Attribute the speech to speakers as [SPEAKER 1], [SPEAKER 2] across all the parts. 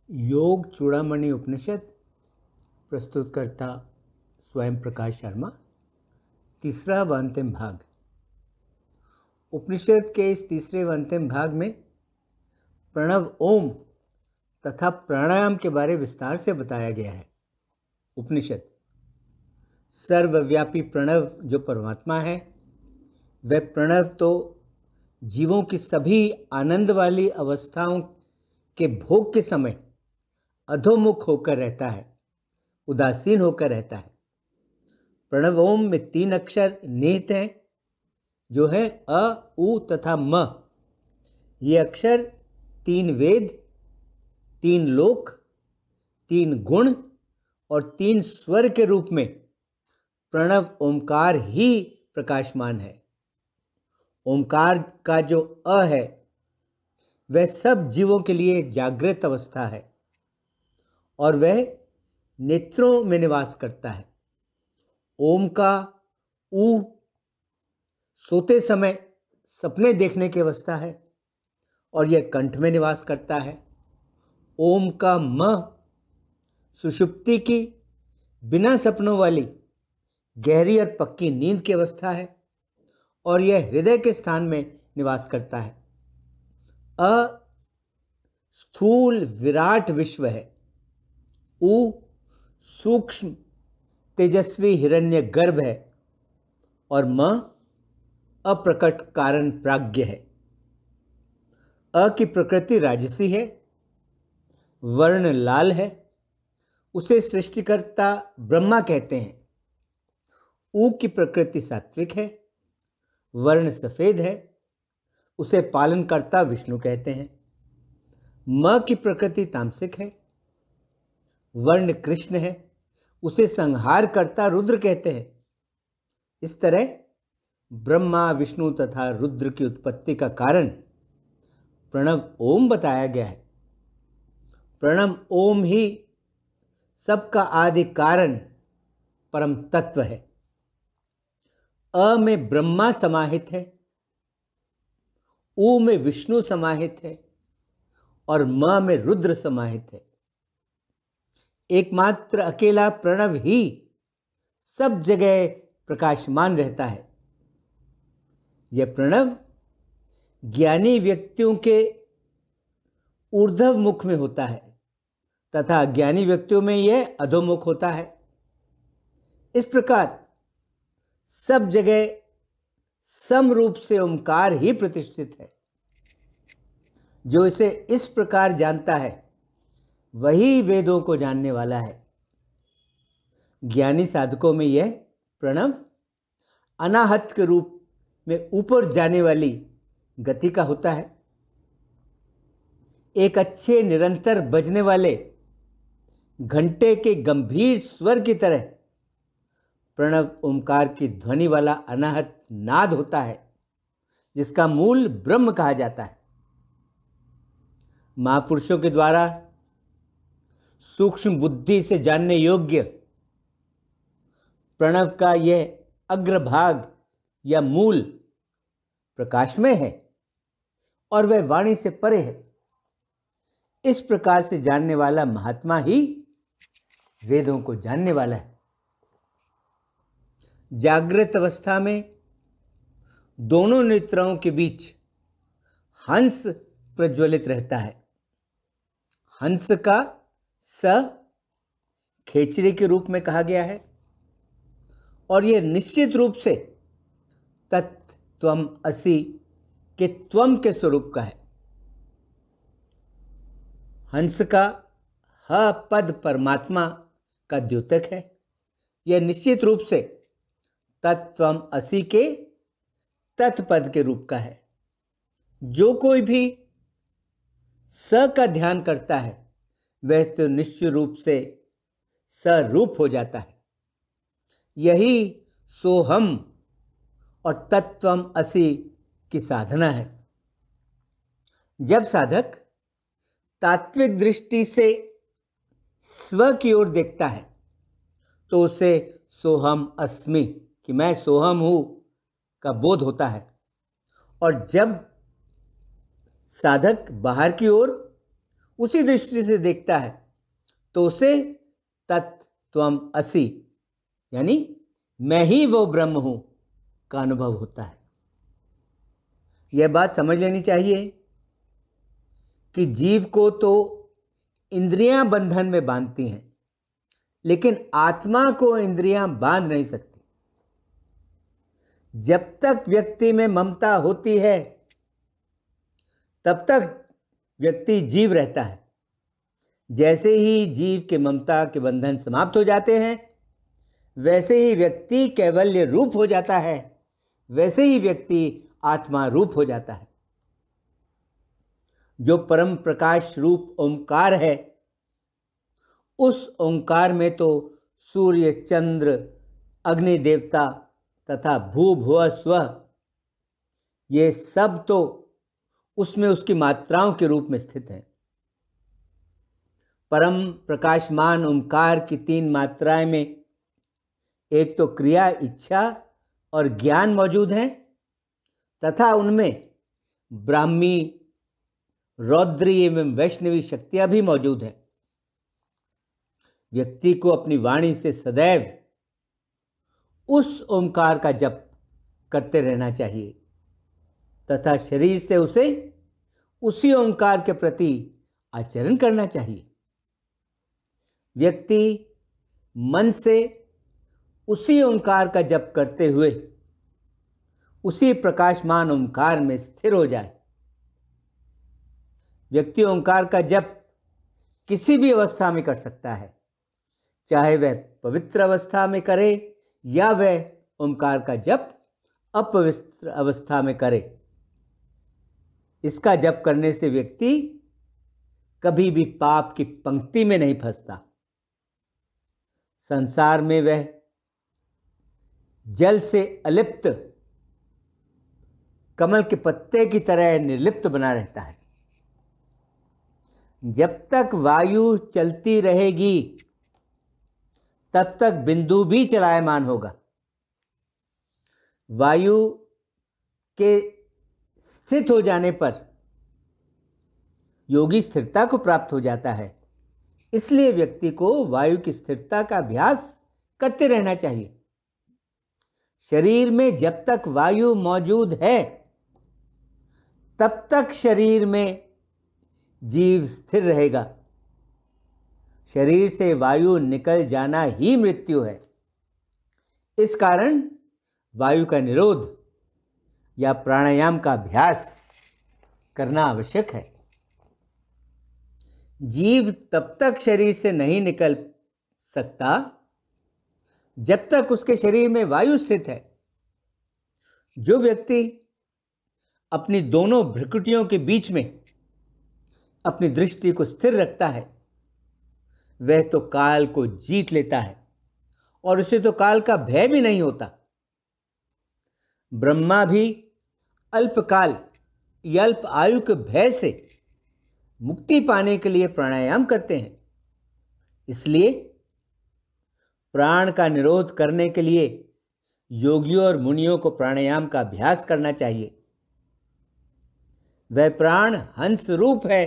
[SPEAKER 1] योग चूड़ामणि उपनिषद प्रस्तुतकर्ता स्वयं प्रकाश शर्मा। तीसरा व अंतिम भाग। उपनिषद के इस तीसरे व अंतिम भाग में प्रणव ओम तथा प्राणायाम के बारे विस्तार से बताया गया है। उपनिषद सर्वव्यापी प्रणव जो परमात्मा है, वह प्रणव तो जीवों की सभी आनंद वाली अवस्थाओं के भोग के समय अधोमुख होकर रहता है, उदासीन होकर रहता है। प्रणव ओम में 3 अक्षर निहित हैं, जो हैं अ, उ तथा म। ये अक्षर 3 वेद, 3 लोक, 3 गुण और 3 स्वर के रूप में प्रणव ओमकार ही प्रकाशमान है। ओमकार का जो अ है, वह सब जीवों के लिए जागृत अवस्था है और वह नेत्रों में निवास करता है। ओम का ऊ सोते समय सपने देखने की अवस्था है और यह कंठ में निवास करता है। ओम का म सुषुप्ति की बिना सपनों वाली गहरी और पक्की नींद की अवस्था है और यह हृदय के स्थान में निवास करता है। अ स्थूल विराट विश्व है। उ सूक्ष्म तेजस्वी हिरण्य गर्भ है और म अप्रकट कारण प्राज्ञ है। अ की प्रकृति राजसी है, वर्ण लाल है, उसे सृष्टिकर्ता ब्रह्मा कहते हैं। ऊ की प्रकृति सात्विक है, वर्ण सफेद है, उसे पालनकर्ता विष्णु कहते हैं। म की प्रकृति तामसिक है, वर्ण कृष्ण है, उसे संहार करता रुद्र कहते हैं। इस तरह ब्रह्मा विष्णु तथा रुद्र की उत्पत्ति का कारण प्रणव ओम बताया गया है। प्रणव ओम ही सबका आदि कारण परम तत्व है। अ में ब्रह्मा समाहित है, उ में विष्णु समाहित है और म में रुद्र समाहित है। एकमात्र अकेला प्रणव ही सब जगह प्रकाशमान रहता है। यह प्रणव ज्ञानी व्यक्तियों के ऊर्ध्व मुख में होता है तथा अज्ञानी व्यक्तियों में यह अधोमुख होता है। इस प्रकार सब जगह सम रूप से ओंकार ही प्रतिष्ठित है। जो इसे इस प्रकार जानता है, वही वेदों को जानने वाला है। ज्ञानी साधकों में यह प्रणव अनाहत के रूप में ऊपर जाने वाली गति का होता है। एक अच्छे निरंतर बजने वाले घंटे के गंभीर स्वर की तरह प्रणव ओंकार की ध्वनि वाला अनाहत नाद होता है, जिसका मूल ब्रह्म कहा जाता है। महापुरुषों के द्वारा सूक्ष्म बुद्धि से जानने योग्य प्रणव का यह अग्रभाग या मूल प्रकाशमय है और वह वाणी से परे है। इस प्रकार से जानने वाला महात्मा ही वेदों को जानने वाला है। जागृत अवस्था में दोनों नेत्रों के बीच हंस प्रज्वलित रहता है। हंस का स खेचरी के रूप में कहा गया है और यह निश्चित रूप से तत्त्वम असि के त्वम के स्वरूप का है। हंस का ह पद परमात्मा का द्योतक है। यह निश्चित रूप से तत्त्वम असि के तत्पद के रूप का है। जो कोई भी स का ध्यान करता है, वह तो निश्चित रूप से सरूप हो जाता है। यही सोहम और तत्त्वम असि की साधना है। जब साधक तात्विक दृष्टि से स्व की ओर देखता है, तो उसे सोहम अस्मि कि मैं सोहम हूं का बोध होता है। और जब साधक बाहर की ओर उसी दृष्टि से देखता है तो उसे तत्त्वम् असि यानी मैं ही वो ब्रह्म हूं का अनुभव होता है। यह बात समझ लेनी चाहिए कि जीव को तो इंद्रियां बंधन में बांधती हैं, लेकिन आत्मा को इंद्रियां बांध नहीं सकती। जब तक व्यक्ति में ममता होती है तब तक व्यक्ति जीव रहता है। जैसे ही जीव के ममता के बंधन समाप्त हो जाते हैं, वैसे ही व्यक्ति कैवल्य रूप हो जाता है, वैसे ही व्यक्ति आत्मा रूप हो जाता है। जो परम प्रकाश रूप ओंकार है, उस ओंकार में तो सूर्य, चंद्र, अग्नि देवता तथा भू भुव स्वः ये सब तो उसमें उसकी मात्राओं के रूप में स्थित है। परम प्रकाशमान ओंकार की 3 मात्राएं में एक तो क्रिया, इच्छा और ज्ञान मौजूद हैं तथा उनमें ब्राह्मी, रौद्री एवं वैष्णवी शक्तियां भी मौजूद हैं। व्यक्ति को अपनी वाणी से सदैव उस ओंकार का जप करते रहना चाहिए तथा शरीर से उसे उसी ओंकार के प्रति आचरण करना चाहिए। व्यक्ति मन से उसी ओंकार का जप करते हुए उसी प्रकाशमान ओंकार में स्थिर हो जाए। व्यक्ति ओंकार का जप किसी भी अवस्था में कर सकता है, चाहे वह पवित्र अवस्था में करे या वह ओंकार का जप अपवित्र अवस्था में करे। इसका जप करने से व्यक्ति कभी भी पाप की पंक्ति में नहीं फंसता। संसार में वह जल से अलिप्त कमल के पत्ते की तरह निर्लिप्त बना रहता है। जब तक वायु चलती रहेगी तब तक बिंदु भी चलायमान होगा। वायु के स्थित हो जाने पर योगी स्थिरता को प्राप्त हो जाता है। इसलिए व्यक्ति को वायु की स्थिरता का अभ्यास करते रहना चाहिए। शरीर में जब तक वायु मौजूद है तब तक शरीर में जीव स्थिर रहेगा। शरीर से वायु निकल जाना ही मृत्यु है। इस कारण वायु का निरोध या प्राणायाम का अभ्यास करना आवश्यक है। जीव तब तक शरीर से नहीं निकल सकता जब तक उसके शरीर में वायु स्थित है। जो व्यक्ति अपनी दोनों भ्रुकुटियों के बीच में अपनी दृष्टि को स्थिर रखता है, वह तो काल को जीत लेता है और उसे तो काल का भय भी नहीं होता। ब्रह्मा भी अल्पकाल या अल्प आयु के भय से मुक्ति पाने के लिए प्राणायाम करते हैं। इसलिए प्राण का निरोध करने के लिए योगियों और मुनियों को प्राणायाम का अभ्यास करना चाहिए। वह प्राण हंस रूप है।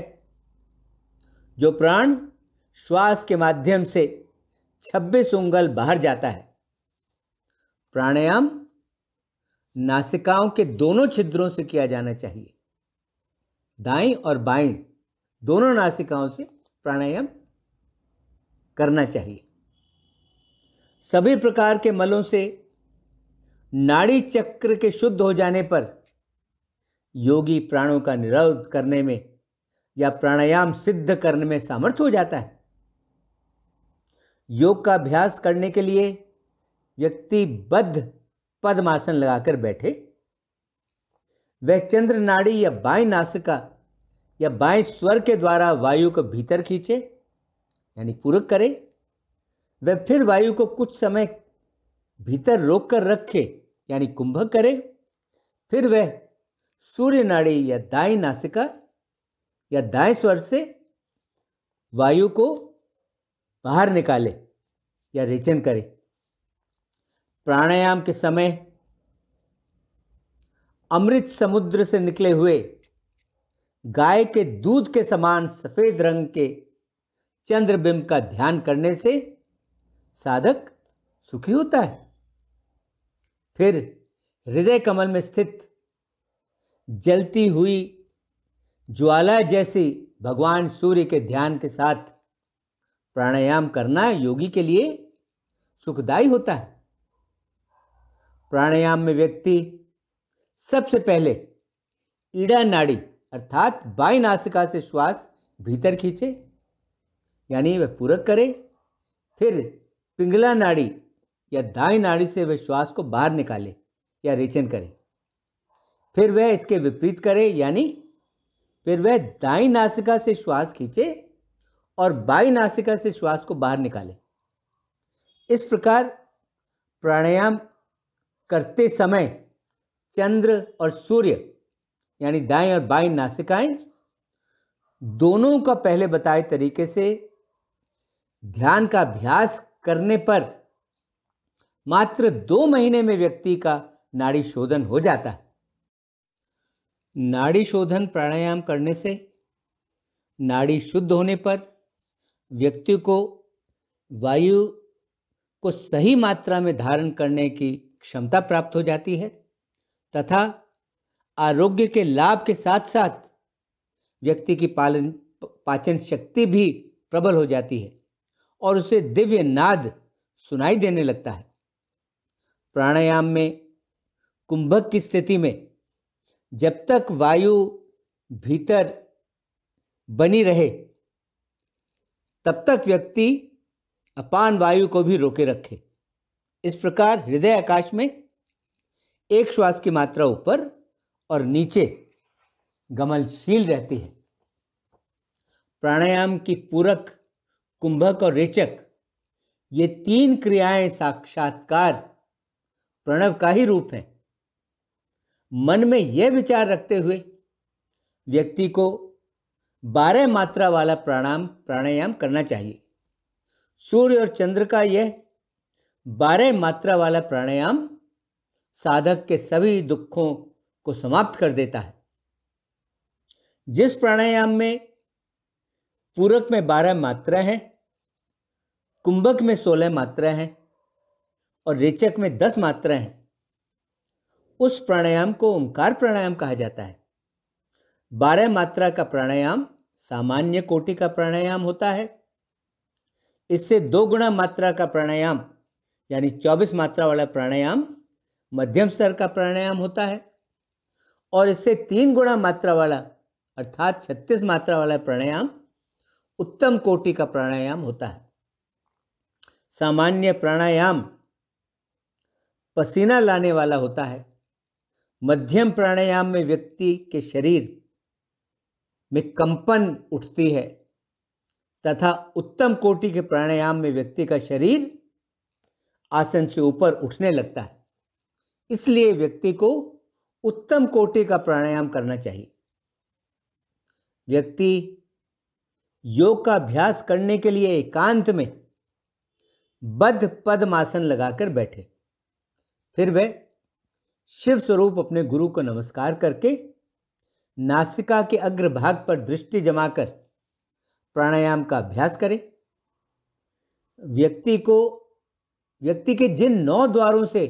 [SPEAKER 1] जो प्राण श्वास के माध्यम से 26 उंगल बाहर जाता है। प्राणायाम नासिकाओं के दोनों छिद्रों से किया जाना चाहिए। दाईं और बाईं दोनों नासिकाओं से प्राणायाम करना चाहिए। सभी प्रकार के मलों से नाड़ी चक्र के शुद्ध हो जाने पर योगी प्राणों का निरोध करने में या प्राणायाम सिद्ध करने में समर्थ हो जाता है। योग का अभ्यास करने के लिए व्यक्ति बद्ध पद्मासन लगाकर बैठे। वह चंद्र नाड़ी या बाईं नासिका या बाएं स्वर के द्वारा वायु को भीतर खींचे यानी पूरक करे। वह फिर वायु को कुछ समय भीतर रोककर रखे यानी कुंभक करे। फिर वह सूर्य नाड़ी या दाईं नासिका या दाएं स्वर से वायु को बाहर निकाले या रेचन करे। प्राणायाम के समय अमृत समुद्र से निकले हुए गाय के दूध के समान सफेद रंग के चंद्रबिंब का ध्यान करने से साधक सुखी होता है। फिर हृदय कमल में स्थित जलती हुई ज्वाला जैसी भगवान सूर्य के ध्यान के साथ प्राणायाम करना योगी के लिए सुखदायी होता है। प्राणायाम में व्यक्ति सबसे पहले ईड़ा नाड़ी अर्थात बाईं नासिका से श्वास भीतर खींचे, यानी वह पूरक करे। फिर पिंगला नाड़ी या दाईं नाड़ी से वह श्वास को बाहर निकाले या रेचन करे। फिर वह इसके विपरीत करे, यानी फिर वह दाईं नासिका से श्वास खींचे और बाईं नासिका से श्वास को बाहर निकाले। इस प्रकार प्राणायाम करते समय चंद्र और सूर्य यानी दाएं और बाईं नासिकाएं दोनों का पहले बताए तरीके से ध्यान का अभ्यास करने पर मात्र 2 महीने में व्यक्ति का नाड़ी शोधन हो जाता है। नाड़ी शोधन प्राणायाम करने से नाड़ी शुद्ध होने पर व्यक्ति को वायु को सही मात्रा में धारण करने की क्षमता प्राप्त हो जाती है तथा आरोग्य के लाभ के साथ साथ व्यक्ति की पाचन शक्ति भी प्रबल हो जाती है और उसे दिव्य नाद सुनाई देने लगता है। प्राणायाम में कुंभक की स्थिति में जब तक वायु भीतर बनी रहे तब तक व्यक्ति अपान वायु को भी रोके रखे। इस प्रकार हृदय आकाश में एक श्वास की मात्रा ऊपर और नीचे गमनशील रहती है। प्राणायाम की पूरक, कुंभक और रेचक ये 3 क्रियाएं साक्षात्कार प्रणव का ही रूप है। मन में यह विचार रखते हुए व्यक्ति को 12 मात्रा वाला प्राणायाम करना चाहिए। सूर्य और चंद्र का यह 12 मात्रा वाला प्राणायाम साधक के सभी दुखों को समाप्त कर देता है। जिस प्राणायाम में पूरक में 12 मात्रा हैं, कुंभक में 16 मात्रा हैं और रेचक में 10 मात्रा हैं, उस प्राणायाम को ओंकार प्राणायाम कहा जाता है। 12 मात्रा का प्राणायाम सामान्य कोटि का प्राणायाम होता है। इससे 2 गुना मात्रा का प्राणायाम यानी 24 मात्रा वाला प्राणायाम मध्यम स्तर का प्राणायाम होता है और इससे 3 गुना मात्रा वाला अर्थात 36 मात्रा वाला प्राणायाम उत्तम कोटि का प्राणायाम होता है। सामान्य प्राणायाम पसीना लाने वाला होता है। मध्यम प्राणायाम में व्यक्ति के शरीर में कंपन उठती है तथा उत्तम कोटि के प्राणायाम में व्यक्ति का शरीर आसन से ऊपर उठने लगता है। इसलिए व्यक्ति को उत्तम कोटि का प्राणायाम करना चाहिए। व्यक्ति योग का अभ्यास करने के लिए एकांत में बद्ध पद्मासन लगाकर बैठे। फिर वह शिव स्वरूप अपने गुरु को नमस्कार करके नासिका के अग्रभाग पर दृष्टि जमाकर प्राणायाम का अभ्यास करें। व्यक्ति के जिन 9 द्वारों से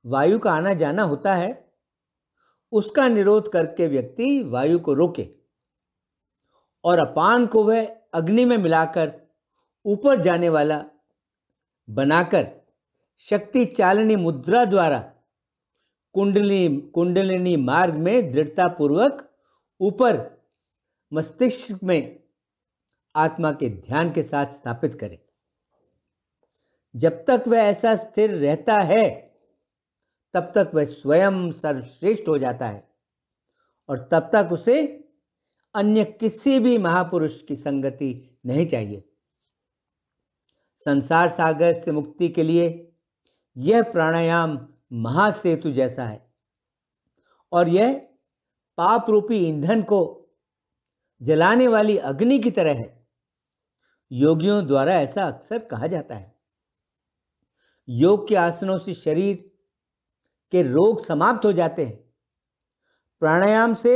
[SPEAKER 1] वायु का आना जाना होता है उसका निरोध करके व्यक्ति वायु को रोके और अपान को वह अग्नि में मिलाकर ऊपर जाने वाला बनाकर शक्ति चालनी मुद्रा द्वारा कुंडलिनी मार्ग में दृढ़तापूर्वक ऊपर मस्तिष्क में आत्मा के ध्यान के साथ स्थापित करे। जब तक वह ऐसा स्थिर रहता है तब तक वह स्वयं सर्वश्रेष्ठ हो जाता है और तब तक उसे अन्य किसी भी महापुरुष की संगति नहीं चाहिए। संसार सागर से मुक्ति के लिए यह प्राणायाम महासेतु जैसा है और यह पाप रूपी ईंधन को जलाने वाली अग्नि की तरह है। योगियों द्वारा ऐसा अक्सर कहा जाता है। योग के आसनों से शरीर के रोग समाप्त हो जाते हैं। प्राणायाम से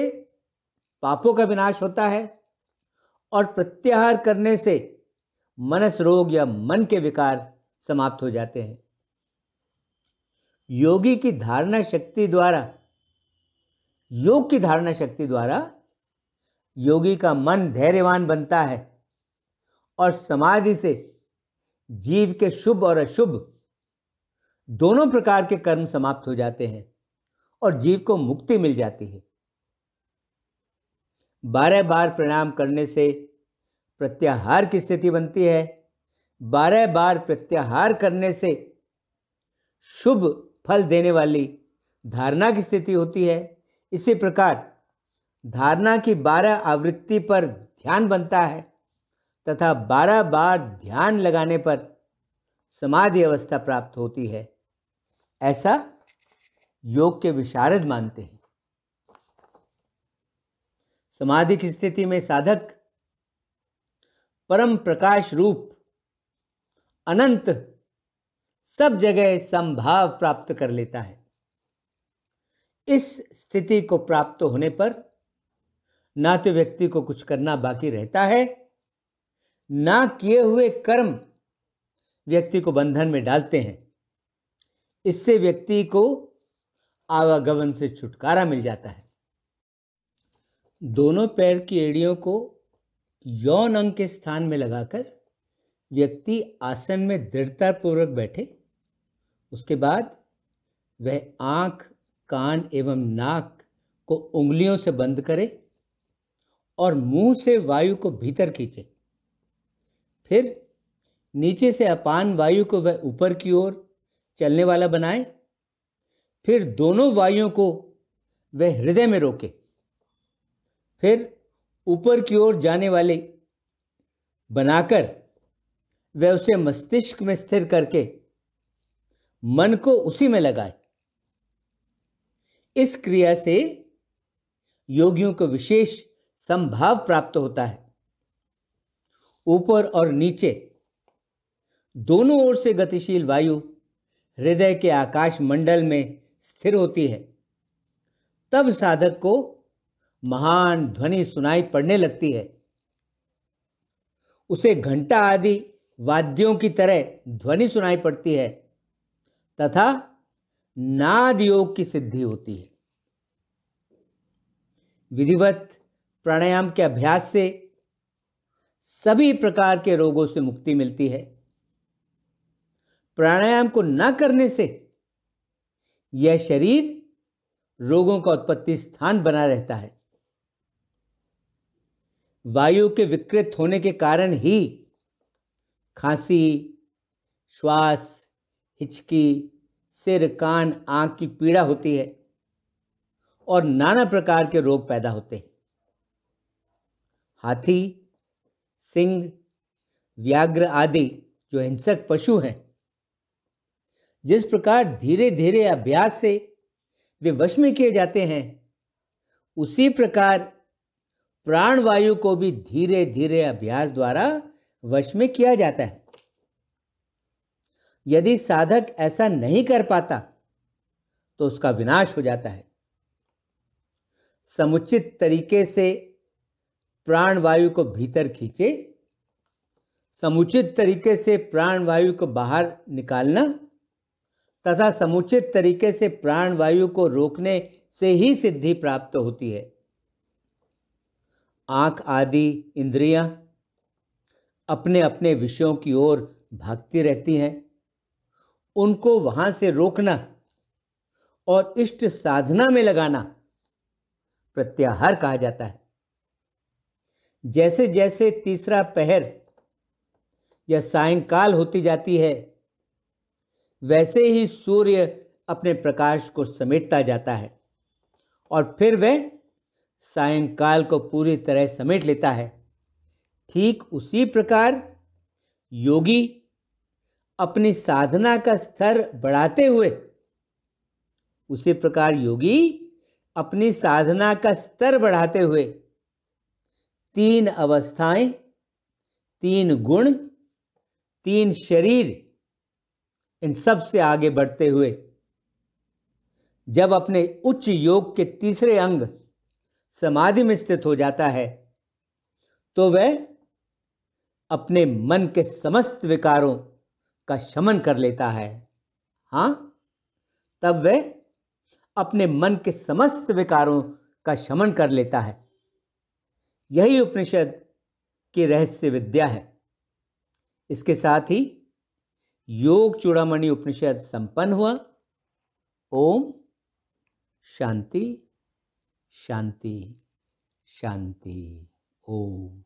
[SPEAKER 1] पापों का विनाश होता है और प्रत्याहार करने से मनस रोग या मन के विकार समाप्त हो जाते हैं। योग की धारणा शक्ति द्वारा योगी का मन धैर्यवान बनता है और समाधि से जीव के शुभ और अशुभ दोनों प्रकार के कर्म समाप्त हो जाते हैं और जीव को मुक्ति मिल जाती है। 12 बार प्रणाम करने से प्रत्याहार की स्थिति बनती है। 12 बार प्रत्याहार करने से शुभ फल देने वाली धारणा की स्थिति होती है। इसी प्रकार धारणा की 12 आवृत्ति पर ध्यान बनता है तथा 12 बार ध्यान लगाने पर समाधि अवस्था प्राप्त होती है। ऐसा योग के विशारद मानते हैं। समाधि की स्थिति में साधक परम प्रकाश रूप अनंत सब जगह समभाव प्राप्त कर लेता है। इस स्थिति को प्राप्त होने पर ना तो व्यक्ति को कुछ करना बाकी रहता है, ना किए हुए कर्म व्यक्ति को बंधन में डालते हैं। इससे व्यक्ति को आवागमन से छुटकारा मिल जाता है। दोनों पैर की एड़ियों को यौन अंग के स्थान में लगाकर व्यक्ति आसन में दृढ़तापूर्वक बैठे। उसके बाद वह आंख, कान एवं नाक को उंगलियों से बंद करे और मुंह से वायु को भीतर खींचे। फिर नीचे से अपान वायु को वह ऊपर की ओर चलने वाला बनाए। फिर दोनों वायुओं को वह हृदय में रोके। फिर ऊपर की ओर जाने वाले बनाकर वह उसे मस्तिष्क में स्थिर करके मन को उसी में लगाए। इस क्रिया से योगियों को विशेष संभाव प्राप्त होता है। ऊपर और नीचे दोनों ओर से गतिशील वायु हृदय के आकाश मंडल में स्थिर होती है। तब साधक को महान ध्वनि सुनाई पड़ने लगती है। उसे घंटा आदि वाद्यों की तरह ध्वनि सुनाई पड़ती है तथा नाद योग की सिद्धि होती है। विधिवत प्राणायाम के अभ्यास से सभी प्रकार के रोगों से मुक्ति मिलती है। प्राणायाम को न करने से यह शरीर रोगों का उत्पत्ति स्थान बना रहता है। वायु के विकृत होने के कारण ही खांसी, श्वास, हिचकी, सिर, कान, आंख की पीड़ा होती है और नाना प्रकार के रोग पैदा होते हैं। हाथी, सिंह, व्याघ्र आदि जो हिंसक पशु हैं, जिस प्रकार धीरे धीरे अभ्यास से वे वश में किए जाते हैं, उसी प्रकार प्राणवायु को भी धीरे धीरे अभ्यास द्वारा वश में किया जाता है। यदि साधक ऐसा नहीं कर पाता तो उसका विनाश हो जाता है। समुचित तरीके से प्राणवायु को भीतर खींचे, समुचित तरीके से प्राणवायु को बाहर निकालना तथा समुचित तरीके से प्राणवायु को रोकने से ही सिद्धि प्राप्त होती है। आंख आदि इंद्रियां अपने अपने विषयों की ओर भागती रहती हैं। उनको वहां से रोकना और इष्ट साधना में लगाना प्रत्याहार कहा जाता है। जैसे जैसे तीसरा पहर या सायंकाल होती जाती है, वैसे ही सूर्य अपने प्रकाश को समेटता जाता है और फिर वह सायंकाल को पूरी तरह समेट लेता है। ठीक उसी प्रकार योगी अपनी साधना का स्तर बढ़ाते हुए तीन अवस्थाएं, तीन गुण, तीन शरीर, इन सब से आगे बढ़ते हुए जब अपने उच्च योग के तीसरे अंग समाधि में स्थित हो जाता है तो वह अपने मन के समस्त विकारों का शमन कर लेता है। हाँ, तब वह अपने मन के समस्त विकारों का शमन कर लेता है। यही उपनिषद की रहस्य विद्या है। इसके साथ ही योग चूड़ामणि उपनिषद संपन्न हुआ। ओम शांति शांति शांति। ओम।